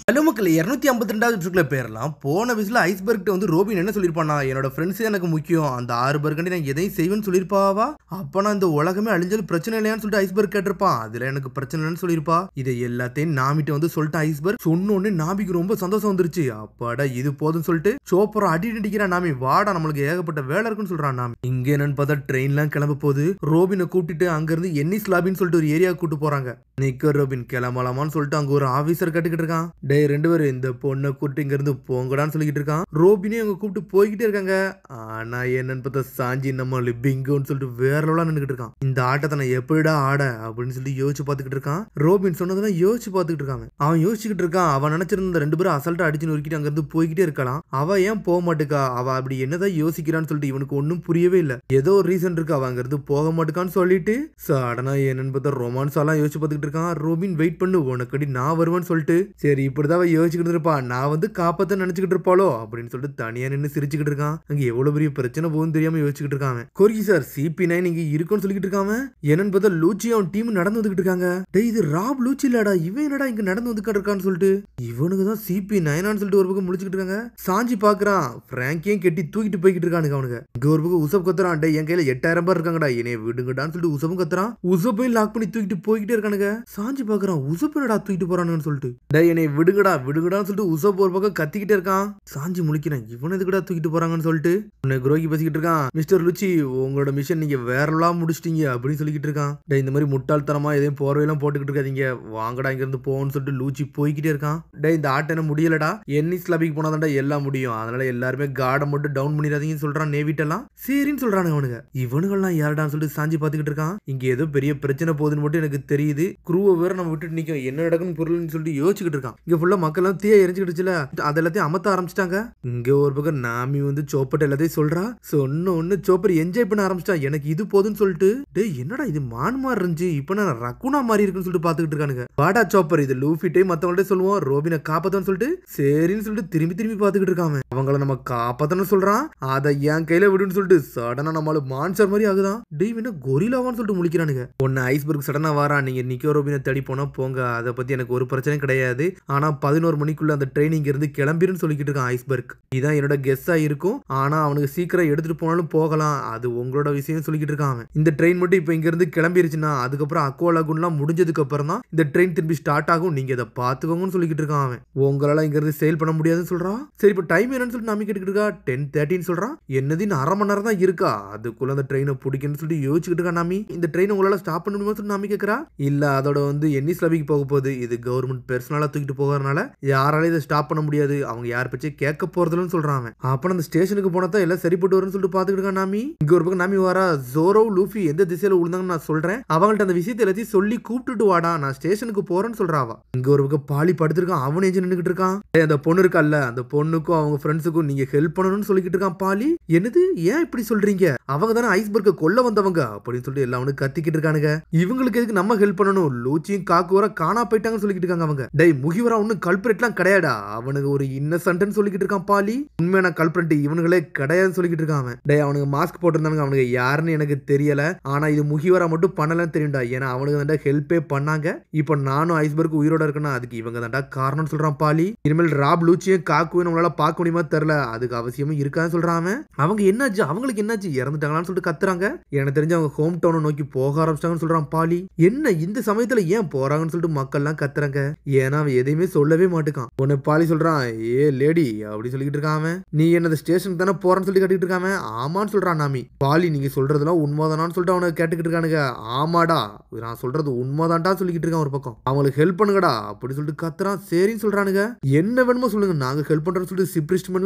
Hello மக்களே 252வது எபிசோட்ல பேரலாம். போன விசில ஐஸ்பர்கிட்ட வந்து ரோபின் என்ன சொல்லியிருப்பானா, என்னோட ஃப்ரெண்ட்ஸ் எனக்கு முக்கியம், அந்த 6 பேருக்காண்டி நான் எதையும் செய்வேன்னு சொல்லியிருப்பாவா. அப்ப நான் இந்த உலகமே அழிஞ்சாலும் பிரச்சனை இல்லையான்னு சொல்லிட்டு ஐஸ்பர்க் கேட்டிருப்பான். அதுல எனக்கு பிரச்சனை இல்லைன்னு சொல்லியிருப்பா. இதை எல்லாத்தையும் நாமிட்ட வந்து சொல்லிட்டு ஐஸ்பர்க் சொன்னோன்னு நாமிக்கு ரொம்ப சந்தோஷம் வந்துருச்சு. அப்பாடா இது போதும் சொல்லிட்டு சோப்பரை அடிக்கிறான். நாமி வாடா, நம்மளுக்கு ஏகப்பட்ட வேலை இருக்குன்னு சொல்றான். நாமி இங்க என்னன்னு பார்த்தா ட்ரெயின்லாம் கிளம்ப போகுது. ரோபினை கூப்பிட்டு அங்க இருந்து என்னிஸ் லாபின்னு சொல்லிட்டு ஒரு ஏரியா கூட்டு போறாங்க. நிக்க ரோபின் கிளம்பலாமான்னு சொல்லிட்டு அங்க ஒரு ஆபீசர் கட்டுக்கிட்டு இருக்கான். ரெண்டு பேரும் இந்த பொண்ணை கூப்பிட்டு இங்க இருந்து போங்கடான்னு சொல்லிட்டு இருக்கான். ரோபினே அவங்க கூப்பிட்டு போய்கிட்டே இருக்காங்க. ஆனா என்னன்னு பார்த்தா சாஞ்சி நம்ம பிங்கோன்னு சொல்லிட்டு வேற லெவலா நின்னுகிட்டு இருக்கான். இந்த ஆட்டத்தை நான் எப்படிடா ஆட அப்படின்னு சொல்லி யோசிச்சு பாத்துக்கிட்டு இருக்கான். ரோபின் சொன்னதெல்லாம் யோசிச்சு பாத்துக்கிட்டு இருக்காங்க. அவன் யோசிச்சுக்கிட்டு இருக்கான். அவன் நினைச்சிருந்த 2 பேரும் அசால்ட்டா அடிச்சு நொறுக்கிட்டு அங்க இருந்து போய்கிட்டே இருக்கலாம். அவ ஏன் போக மாட்டுக்கா, அவ அப்படி என்னதான் யோசிக்கிறான்னு சொல்லிட்டு இவனுக்கு ஒன்னும் புரியவே இல்ல. ஏதோ ஒரு ரீசன் இருக்கு, அவ அங்க இருந்து போக மாட்டுக்கான்னு சொல்லிட்டு சடனா என்னன்னு பார்த்தா ரொமான்ஸ் எல்லாம் யோசிச்சு பாத்துக்கிட்டு இருக்கான். ரோபின் வெயிட் பண்ணு, உனக்கடி நான் வருவேன்னு சொல்லிட்டு சரி இப்படிதான் யோசிச்சுக்கிட்டு இருப்பா, நான் வந்து காப்பாத்த நினைச்சுக்கிட்டு இருப்பாளோ அப்படின்னு சொல்லிட்டு தனியா நின்று சிரிச்சுக்கிட்டு இருக்கான். அங்க எவ்வளவு பெரிய பிரச்சனை போகுன்னு தெரியாம யோசிச்சுக்கிட்டு இருக்காங்க. கோர்கி சார் CP9 இங்க இருக்குன்னு சொல்லிட்டு இருக்காம. என்னன்னு பார்த்தா லூச்சி அவன் டீம் நடந்து வந்துகிட்டு இருக்காங்க. டேய் இது ராப் லூச்சி இல்லடா, இவன் என்னடா இங்க நடந்து வந்துட்டு இருக்கான்னு சொல்லிட்டு இவனுக்கு தான் CP9 சொல்லிட்டு ஒரு பக்கம் முடிச்சுக்கிட்டு இருக்காங்க. சாஞ்சி பாக்குறான். பிராங்கியும் கெட்டி தூக்கிட்டு போய்கிட்டு இருக்கானுங்க அவனுக்கு. இங்க ஒரு பக்கம் உசப் கத்துறான். டே என் கையில 8000 ரூபாய் இருக்காங்கடா, என்னைய விடுங்கடான்னு சொல்லிட்டு உசப்பும் கத்துறான். உசப்பையும் லாக் பண்ணி தூக்கிட்டு போய்கிட்டே இருக்கானுங்க. சாஞ்சி பாக்குறான், உசப்பு என்னடா தூக்கிட்டு போறானுன்னு சொல்லிட்டு. டே என்னைய விடுங்கடா விடுங்கடான்னு சொல்லிட்டு உசப் ஒரு பக்கம் கத்திக்கிட்டே இருக்கான். சாஞ்சி முழிக்கிறான், இவன் எதுக்குடா தூக்கிட்டு போறாங்கன்னு சொல்லிட்டு உன்னை குரோகி பேசிக்கிட்டு இருக்கான். மிஸ்டர் லுச்சி உங்களோட மிஷன் நீங்க வேறலாம் முடிச்சிட்டீங்க அப்படின்னு சொல்லிக்கிட்டு இருக்கான். டே இந்த மாதிரி முட்டாள்தனமா எதையும் போர்வையெல்லாம் போட்டுக்கிட்டு இருக்காதீங்க, வாங்கடா இங்க இருந்து போன்னு சொல்லிட்டு லூச்சி போய்கிட்டே இருக்கான். டே இந்த ஆட்டம் என்ன முடியலடா, என்னிஸ் லாபிக்கு போனாதான்டா எல்லாம் முடியும், அதனால எல்லாருமே கார்டை மட்டும் டவுன் பண்ணிடாதீங்கன்னு சொல்றான். நேவிட்டெல்லாம் சரின்னு சொல்றானுங்க அவனுங்க. இவனுங்கெல்லாம் யாருடான்னு சொல்லிட்டு சாஞ்சி பாத்துக்கிட்டு இருக்கான். இங்க ஏதோ பெரிய பிரச்சனை போகுதுன்னு மட்டும் எனக்கு தெரியுது. குரூவை வேற நம்ம விட்டுட்டு நிக்கும், என்ன நடக்குன்னு பொருள்னு சொல்லிட்டு யோசிச்சுக்கிட்டு இருக்கான். இங்க ஃபுல்லா மக்கள் எல்லாம் தீய எரிஞ்சுக்கிட்டுச்சுல, அது எல்லாத்தையும் அமத்த ஆரம்பிச்சிட்டாங்க. இங்க ஒரு பக்கம் நாமி வந்து சோப்பர் எல்லாத்தையும் சொல்றா. சொன்ன ஒண்ணு சோப்பர் என்ஜாய் பண்ண ஆரம்பிச்சிட்டா. எனக்கு இது போதுன்னு சொல்லிட்டு டேய் என்னடா இது மான் மாதிரி இருந்துச்சு, இப்ப நான் ரக்குனா மாதிரி இருக்குன்னு சொல்லிட்டு பாத்துக்கிட்டு இருக்கானுங்க. வாடா சோப்பர் இது லூஃபிட்டே மத்தவங்கள்ட்ட சொல்லுவோம், ரோபினை காப்பாத்தன்னு சொல்லிட்டு சரின்னு சொல்லிட்டு திரும்பி திரும்பி பாத்துக்கிட்டு இருக்காங்க. அவங்கள நம்ம காப்பாத்தன்னு சொல்றான். அதை என் கையில விடுன்னு சொல்லிட்டு சடனா நம்மள மான்சர் மாதிரி ஆகுதான். டேய் என்ன கொரிலாவான்னு சொல்லிட்டு முழிக்கிறானுங்க. ஒன்னு ஐஸ்பர்க் சடனா வாரா, நீங்க நிக்கோ ரோபினை தேடி போனா போங்க, அதை பத்தி எனக்கு ஒரு பிரச்சனையும் கிடையாது, ஆனா 11 மணிக்குள்ள அந்த ட்ரெயினிங் இருந்து கிளம்பிருன்னு சொல்லிக்கிட்டு இருக்கான் ஐஸ்பர்க். இதான் என்னோட கெஸ்ஸா இருக்கும், ஆனா அவனுக்கு சீக்கிரம் எடுத்துட்டு போனாலும் போகலாம், அது உங்களோட விஷயம் சொல்லிக்கிட்டு இருக்கான். இந்த ட்ரெயின் மட்டும் இப்ப இங்க இருந்து கிளம்பிருச்சுன்னா அதுக்கப்புறம் அக்வா லாகூன்லாம் முடிஞ்சதுக்கு அப்புறம் தான் இந்த ட்ரெயின் திரும்பி ஸ்டார்ட் ஆகும், நீங்க இதை பாத்துக்கோங்கன்னு சொல்லிக்கிட்டு இருக்கான். அவன் உங்களால இங்க இருந்து சேல் பண்ண முடியாதுன்னு சொல்றான். சரி இப்ப டைம் என்னன்னு சொல்லிட்டு நாம கேட்டுக்கிட்டு இருக்கா. 10:30 சொல்றான். என்னது 1/2 மணி நேரம் தான் இருக்கா, அதுக்குள்ள அந்த ட்ரெயினை பிடிக்கணும்னு சொல்லிட்டு யோசிச்சுக்கிட்டு இருக்கா. நாமி இந்த ட்ரெயின் உங்களால ஸ்டாப் பண்ண முடியுமா சொல்லிட்டு நாமி கேட்கறா. இல்ல அதோட வந்து என்னிஸ் லாபிக்கு போக போகுது, இது கவர்மெண்ட் பெர்சனலா தூக்கிட்டு போகிறதுனால யாராலையும் இதை ஸ்டாப் பண்ண முடியாது, அவங்க யார் பற்றி கேட்க போறதுன்னு சொல்றான். அப்ப அந்த ஸ்டேஷனுக்கு போனதான் எல்லாம் சரிப்பட்டு வரும்னு சொல்லிட்டு பாத்துக்கிட்டு இருக்கா. நாமி இங்க ஒரு பக்கம் நாமி வாரா. ஜோரோ லூஃபி எந்த திசையில விழுந்தாங்கன்னு நான் சொல்றேன், அவங்கள்ட்ட அந்த விஷயத்தை எல்லாத்தையும் சொல்லி கூப்பிட்டுட்டு வாடா, நான் ஸ்டேஷனுக்கு போறேன்னு சொல்றாவா. இங்க ஒரு பக்கம் பாலி படுத்திருக்கான். அவன் எஞ்சி நின்னுகிட்டு இருக்கான். அந்த பொண்ணு இருக்கல்ல, அந்த பொண்ணுக்கும் அவங்க ஃப்ரெண்ட்ஸுக்கும் நீங்க ஹெல்ப் பண்ணணும்னு சொல்லிக்கிட்டு இருக்கான். பாலி என்னது ஏன் இப்படி சொல்றீங்க, அவங்க தானே ஐஸ்பர்க்கை கொல்ல வந்தவங்க அப்படின்னு சொல்லிட்டு எல்லாரும் கத்திக்கிட்டு இருக்கானுங்க. இவங்களுக்கு எதுக்கு நம்ம ஹெல்ப் பண்ணணும், லூச்சியும் காக்குவரா காணா போயிட்டாங்கன்னு சொல்லிக்கிட்டு இருக்காங்க அவங்க. டேய் முகிவரா ஒன்னும் கல்பிரேட்லாம் கிடையாடா, அவனுக்கு ஒரு இன்னசென்ட்னு சொல்லிக்கிட்டு இருக்கான். பாலி உண்மையான கல்பிரேட் இவனுங்களே கிடையாதுன்னு சொல்லிக்கிட்டு இருக்கான். டேய் அவனுக்கு மாஸ்க் போட்டிருந்தானுங்க, அவனுக்கு யாருன்னு எனக்கு தெரியல, ஆனா இது முகிவரா மட்டும் பண்ணலன்னு தெரியும்டா, ஏன்னா அவனுக்கு தாண்டா ஹெல்ப்பே பண்ணாங்க. இப்போ நானும் ஐஸ்பர்க் உயிரோட இருக்கணும், அதுக்கு இவங்க தாண்டா காரணம்னு சொல்றான். பாலி இனிமேல் ராப் லூச்சியும் காக்குவையும் நம்மளால பார்க்க முடியுமா தெரியல, அதுக்கு அவசியமும் இருக்கான்னு சொல்றான். அவங்க என்னாச்சு, அவங்களுக்கு என்னாச்சு, இறந்துட்டாங்களான்னு சொல்லிட்டு கத்துறாங்க. எனக்கு தெரிஞ்சு அவங்க ஹோம் டவுனை நோக்கி போக ஆரம்பிச்சிட்டாங்கன்னு சொல்றான். பாலி என்ன இந்த சமயத்துல ஏன் போறாங்கன்னு சொல்லிட்டு மக்கள் எல்லாம் கத்துறாங்க, ஏன்னா அவன் எதையுமே சொல்லவே மாட்டுக்கான். உன்னை பாலி சொல்றான், ஏ லேடி அப்படி சொல்லிக்கிட்டு இருக்கான். நீ என்னது ஸ்டேஷனுக்கு தானே போறன்னு சொல்லி கேட்டுக்கிட்டு இருக்காம. ஆமான்னு சொல்றான். நாமி பாலி நீங்க சொல்றதுலாம் உண்மைதானான்னு சொல்லிட்டு அவனை கேட்டுக்கிட்டு இருக்கானுங்க. ஆமாடா நான் சொல்றது உண்மைதான்டா சொல்லிக்கிட்டு இருக்கான். ஒரு பக்கம் அவங்களுக்கு ஹெல்ப் பண்ணுங்கடா அப்படி சொல்லிட்டு கத்துறான். சரின்னு சொல்றானுங்க. என்ன வேணுமோ சொல்லுங்க நாங்க ஹெல்ப் பண்றோம்னு சொல்லிட்டு சிப்ரிஸ்ட்மெண்ட்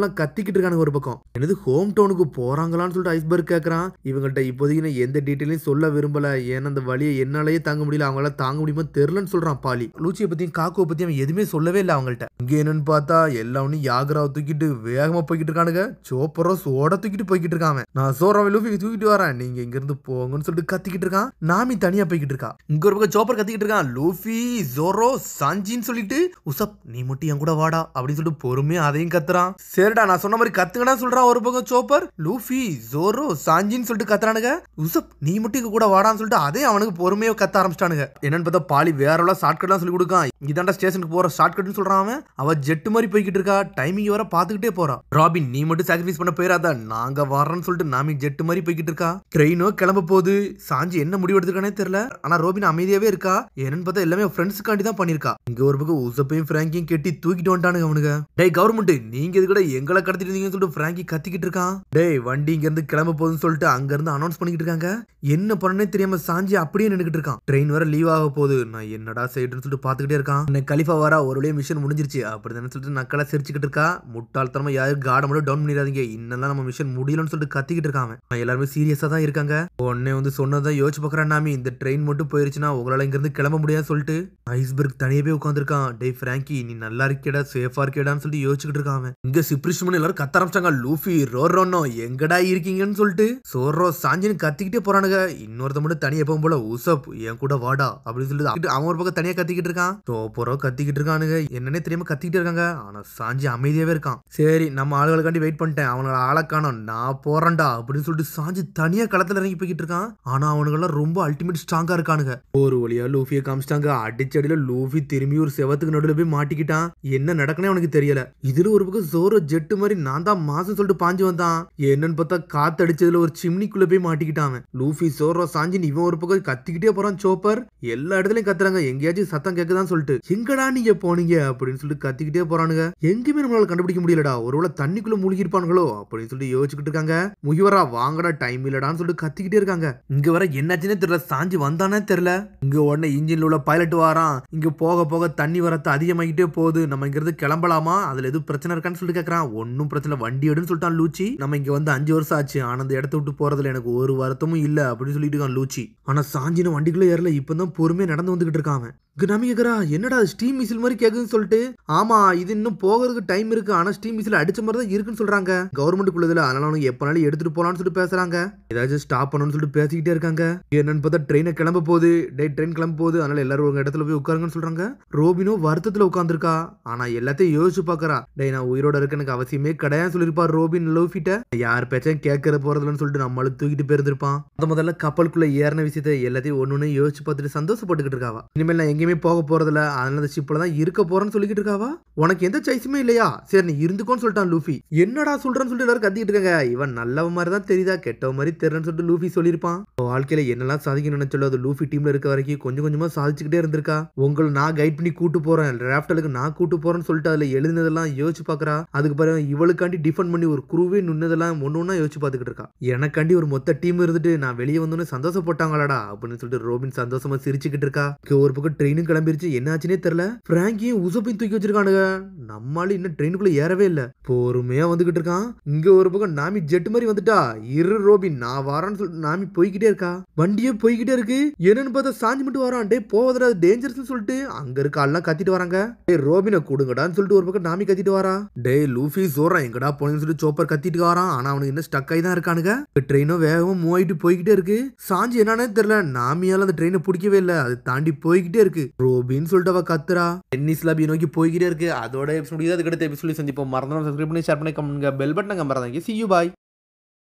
எல்லாம் கத்திக்கிட்டு இருக்கானுங்க. ஒரு பக்கம் என்னது ஹோம் டவுனுக்கு போறாங்களான்னு சொல்லிட்டு ஐஸ்பர்க் கேட்கறான். இவங்கள்ட்ட இப்போதைக்கு எந்த டீட்டெயிலையும் சொல்ல விரும்பல, ஏன்னா அந்த வழியை என்னாலேயே தாங்க முடியல, அவங்களால தாங்க முடியுமா தெரியலன்னு சொல்றான். பாலி லூச்சியை பத்தியும் காக்குவை பத்தியும் அவன் எதுவுமே சொல்லவே இல்லை அவங்கள்ட்ட. இங்க என்னன்னு பார்த்தா எல்லாரும் யாகராவை தூக்கிட்டு வேகமா போய்கிட்டு இருக்கானுங்க. சோப்பரோ சோட தூக்கிட்டு போய்கிட்டு இருக்கான். நான் சோறாவை லூஃபி தூக்கிட்டு வரேன், நீங்க இங்க இருந்து போங்கன்னு சொல்லிட்டு கத்திக்கிட்டு இருக்கான். நாமி தனியா போய்கிட்டு இருக்கா. இங்க ஒரு பக்கம் சோப்பர் கத்திக்கிட்டு இருக்கான். லூஃபி ஜோரோ சாஞ்சின்னு சொல்லிட்டு உசப் நீ மட்டும் என் கூட வாடா அப்படின்னு சொல்லிட்டு பொறுமையா அதையும் கத்துறான். சரிடா நான் சொன்ன மாதிரி கத்துங்கடா சொல்றான். ஒரு பக்கம் சோப்பர் லூஃபி ஜோரோ சாஞ்சின்னு சொல்லிட்டு கத்துறானுங்க. உசப் நீ மட்டும் கூட வாடான்னு சொல்லிட்டு அதே அவனுக்கு பொறுமையா கத்த ஆரம்பிச்சிட்டானுங்க. என்னன்னு பார்த்தா பாலி வேற ஷார்ட்கட்லாம் சொல்லி கொடுக்கான். இதாண்டா ஸ்டேஷனுக்கு போற ஷார்ட் ஷார்ட்கட்னு சொல்றான் அவன். அவ ஜெட் மாதிரி போய்கிட்டு இருக்கா, டைமிங் வர பாத்துக்கிட்டே போறா. ராபின் நீ மட்டும் சாக்ரிஃபைஸ் பண்ண போயிடாத, நாங்க வர்றோம்னு சொல்லிட்டு நாமி ஜெட் மாதிரி போய்கிட்டு இருக்கா. ட்ரெயினோ கிளம்ப போகுது. சாஞ்சி என்ன முடிவு எடுத்துக்கானே தெரியல. ஆனா ரோபின் அமைதியாவே இருக்கா. என்னன்னு பார்த்தா எல்லாமே ஃப்ரெண்ட்ஸுக்காண்டி தான் பண்ணிருக்கா. இங்க ஒரு பக்கம் உசப்பையும் பிராங்கியும் கெட்டி தூக்கிட்டு வந்துட்டானுங்க அவனுங்க. டேய் கவர்மெண்ட், நீங்க இது கூட எங்களை கடத்திட்டு இருந்தீங்கன்னு சொல்லிட்டு பிராங்கி கத்திக்கிட்டு இருக்கான். டேய் வண்டி இங்க இருந்து கிளம்ப போகுதுன்னு சொல்லிட்டு அங்க இருந்து அனௌன்ஸ் பண்ணிக்கிட்டு இருக்காங்க. என்ன பண்ணனே தெரியாம சாஞ்சி அப்படியே நின்னுக்கிட்டு இருக்கான். ட்ரெயின் வர லீவ் ஆக போகுது, நான் என்னடா செய்யணும்னு சொல்லிட்டு பாத்துக்கிட்டே இருக்கான். கலிஃபா வர ஒரு வழியா மிஷன் முடிஞ்சிருச்சு அப்படிதானே சொல்லிட்டு நக்கலா சிரிச்சுக்கிட்டு இருக்கா. முட்டாள்தனமா யாரும் கார்டை மட்டும் டவுன் பண்ணிடாதீங்க, இன்னெல்லாம் நம்ம மிஷன் முடியலன்னு சொல்லிட்டு கத்திக்கிட்டு இருக்காங்க. எல்லாருமே சீரியஸா தான் இருக்காங்க. உடனே வந்து சொன்னதான் யோசிச்சு பாக்குறேன் நாமி, இந்த ட்ரெயின் மட்டும் போயிருச்சுன்னா உங்களால இங்க இருந்து கிளம்ப முடியாது சொல்லிட்டு ஐஸ்பர்க் தனியாவே உட்காந்துருக்கான். டேய் பிராங்கி நீ நல்லா இருக்கேடா, சேஃபா இருக்கேடான்னு சொல்லிட்டு யோசிச்சுக்கிட்டு இருக்கான். இங்க சிப்ரிஷ்மன் எல்லாரும் கத்த ஆரம்பிச்சாங்க. லூஃபி ரோரோனோ எங்கடா இருக்கீங்கன்னு சொல்லிட்டு சோர்ரோ சாஞ்சின்னு கத்திக்கிட்டே போறானுங்க. இன்னொருத்த மட்டும் தனியா எப்பவும் போல உசப் என் கூட வாடா அப்படின்னு சொல்லிட்டு அவன் ஒரு பக்கம் தனியா கத்திக்கிட்டு இருக்கான். சோப்பரோ கத்திக்கிட்டு இருக்கானுங்க, என்னன்னே தெரியாம கத்திக்கிட்டு இருக்காங்க. ஆனா சாஞ்சி அமைதியாவே இருக்கான். சரி நம்ம ஆளுகளுக்காண்டி வெயிட் பண்ணிட்டேன், அவங்கள ஆளை காணோம், நான் போறேன்டா அப்படின்னு சொல்லிட்டு சாஞ்சி தனியா களத்துல இறங்கி போய்கிட்டு இருக்கான். ஆனா அவனுங்கெல்லாம் ரொம்ப அல்டிமேட் ஸ்ட்ராங்கா இருக்கானுங்க. ஒரு வழியா லூஃபியை காமிச்சிட்டாங்க. அடிச்சடியில லூஃபி திரும்பி ஒரு செவத்துக்கு நடுவில் போய் மாட்டிக்கிட்டான். என்ன நடக்குனே அவனுக்கு தெரியல. இதுல ஒரு பக்கம் ஜோரோ ஜெட்டு மாதிரி நான் தான் மாசம் சொல்லிட்டு பாஞ்சு வந்தான். என்னன்னு பார்த்தா காத்து அடிச்சதுல ஒரு சிம்னிக்குள்ள போய் மாட்டிக்கிட்டான். லூஃபி சோரோ சாஞ்சி இவன் ஒரு பக்கம் கத்திக்கிட்டே போறான். சோப்பர் எல்லா இடத்துலயும் கத்துறாங்க, எங்கேயாச்சும் சத்தம் கேக்குதான்னு சொல்லிட்டு. எங்கடா நீங்க போனீங்க அப்படின்னு சொல்லிட்டு கத்திக்கிட்டே போறானுங்க. எங்கேயுமே நம்மளால கண்டுபிடிக்க முடியலடா, ஒருவேளை தண்ணிக்குள்ள மூழ்கி இருப்பானுங்களோ அப்படின்னு சொல்லிட்டு யோசிச்சுக்கிட்டு இருக்காங்க. முகிவரா வாங்கடா டைம் இல்லடான்னு சொல்லிட்டு கத்திக்கிட்டே இருக்காங்க. இங்க வர என்னாச்சுன்னே தெரியல, சாஞ்சி வந்தானே தெரியல. இங்க உடனே இன்ஜின்ல உள்ள பைலட் வாரான். இங்க போக போக தண்ணி வரத்து அதிகமாகிட்டே போகுது, நம்ம இங்க இருந்து கிளம்பலாமா, அதுல எதுவும் பிரச்சனை இருக்கான்னு சொல்லிட்டு கேக்குறான். ஒன்னும் பிரச்சனை, வண்டி எடுன்னு சொல்லிட்டான் லூச்சி. நம்ம இங்க வந்து 5 வருஷம் ஆச்சு, ஆனா அந்த இடத்த விட்டு போறதுல எனக்கு ஒரு வருத்தமும் இல்ல அப்படின்னு சொல்லிட்டு இருக்கான் லூச்சி. ஆனா சாஞ்சின வண்டிக்குள்ள ஏறல, இப்பதான் பொறுமையா நடந்து வந்துகிட்டு இருக்கான். நம்பி கேக்குறா என்னடா ஸ்டீம் மிசில் மாதிரி கேக்குதுன்னு சொல்லிட்டு. ஆமா இது இன்னும் போகிறதுக்கு டைம் இருக்கு, ஆனா ஸ்டீம் மிசில் அடிச்ச மாதிரி தான் இருக்குன்னு சொல்றாங்க கவர்மெண்ட்டுக்குள்ளதுல. அதனால அவனுக்கு எப்பனாலும் எடுத்துட்டு போலான்னு சொல்லிட்டு பேசுறாங்க. ஏதாச்சும் ஸ்டாப் பண்ணணும்னு சொல்லிட்டு பேசிக்கிட்டே இருக்காங்க. என்னன்னு பார்த்தா ட்ரெயினை கிளம்ப போகுது. ட்ரெயின் கிளம்ப போகுது, அதனால எல்லாரும் ஒரு இடத்துல போய் உட்காருங்கன்னு சொல்றாங்க. ரோபினோ வருத்தத்துல உட்காந்துருக்கா. ஆனா எல்லாத்தையும் யோசிச்சு பாக்குறா. நான் உயிரோட இருக்க எனக்கு அவசியமே கிடையாது சொல்லிருப்பார் ரோபின் லூஃபிட்ட. யார் பேச்சையும் கேட்கற போறதுலன்னு சொல்லிட்டு நம்மளும் தூக்கிட்டு போயிருந்திருப்பான். முதல்ல கப்பலுக்குள்ள ஏறின விஷயத்த எல்லாத்தையும் ஒண்ணு யோசிச்சு பார்த்துட்டு சந்தோஷப்பட்டுக்கிட்டு இருக்காவா. இனிமேல் நான் எங்கேயுமே போக போறதுல, அதனால அந்த ஷிப்ல தான் இருக்க போறேன்னு சொல்லிக்கிட்டு இருக்காவா. உனக்கு எந்த சாய்ஸுமே இல்லையா, சரி நீ இருந்துக்கோன்னு சொல்லிட்டான் லூஃபி. என்னடா சொல்றேன்னு சொல்லிட்டு எல்லாரும் கத்திட்டு இருக்காங்க. இவன் நல்லவ மாதிரி தான் தெரியுதா கெட்டவ மாதிரி தெரியலன்னு சொல்லிட்டு லூஃபி சொல்லியிருப்பான். வாழ்க்கையில என்னெல்லாம் சாதிக்கணும்னு நினைச்சோ அது லூஃபி டீம்ல இருக்க வரைக்கும் கொஞ்சம் கொஞ்சமா சாதிச்சுக்கிட்டே இருந்திருக்கா. உங்களை நான் கைட் பண்ணி கூட்டு போறேன், ராஃப்டலுக்கு நான் கூட்டு போறேன்னு சொல்லிட்டு அதுல எழுதினதெல்லாம் யோசிச்சு பாக்குறா. அதுக்கு பிறகு இவளுக்காண்டி டிஃபெண்ட் பண்ணி ஒரு குரூவே நின்னதெல்லாம் ஒன்னொன்னா யோசிச்சு பாத்துக்கிட்டு இருக்கா. எனக்காண்டி ஒரு மொத்த டீம் இருந்துட்டு நான் வெளியே வந்தோன்னு சந்தோஷப்பட்டாங்களாடா அப்படின்னு சொல்லிட்டு ரோபின் சந்தோஷமா சிரிச்சுக்கிட்டு இருக்கா. ஒரு பக்கம் ட்ரெயினும் கிளம்பிருச்சு, என்னாச்சுன்னே தெரியல. பிராங்கியும் உசப்பையும் தூக்கி வச்சிருக்கானுங்க. நம்மளால இன்னும் ட்ரெயினுக்குள்ள ஏறவே இல்ல, பொறுமையா வந்துகிட்டு இருக்கான். இங்க ஒரு பக்கம் நாமி ஜெட் மாதிரி வந்துட்டா. இரு ரோபின் நான் வரேன்னு சொல்லிட்டு நாமி போய்கிட்டே இருக்கா. வண்டியே போய்கிட்டே இருக்கு. என்னன்னு பார்த்தா சாஞ்சி மட்டும் வரான். டே போவதுடா டேஞ்சர்ஸ் சொல்லிட்டு அங்க இருக்க ஆள்லாம் கத்திட்டு வராங்க. டே ரோபினை கொடுங்கடான்னு சொல்லிட்டு ஒரு பக்கம் நாமி கத்திட்டு வரா. டே லூஃபி சோறான் எங்கடா போனேன்னு சொல்லிட்டு சோப்பர் கத்திட்டு வரான். ஆனா அவனுக்கு இன்னும் ஸ்டக் ஆகி தான் இருக்கானுங்க. ட்ரெயினும் வேகமா மூவ் ஆயிட்டு போய்கிட்டே இருக்கு. சாஞ்சி என்னன்னே தெரியல, நாமியால அந்த ட்ரெயினை பிடிக்கவே இல்லை, அது தாண்டி போய்கிட்டே இருக்கு. ரோபின்னு சொல்லிட்டு அவ கத்துறா. டென்னிஸ் லாபி நோக்கி போய்கிட்டே இருக்கு. அதோட எபிசோட் முடியாது. அடுத்த எபிசோட் சந்திப்போம். மறந்துடாம சப்ஸ்கிரைப் பண்ணி ஷேர் பண்ணி கமெண்ட் பெல் பட்டன் மறந்துடாதீங்க. See you bye.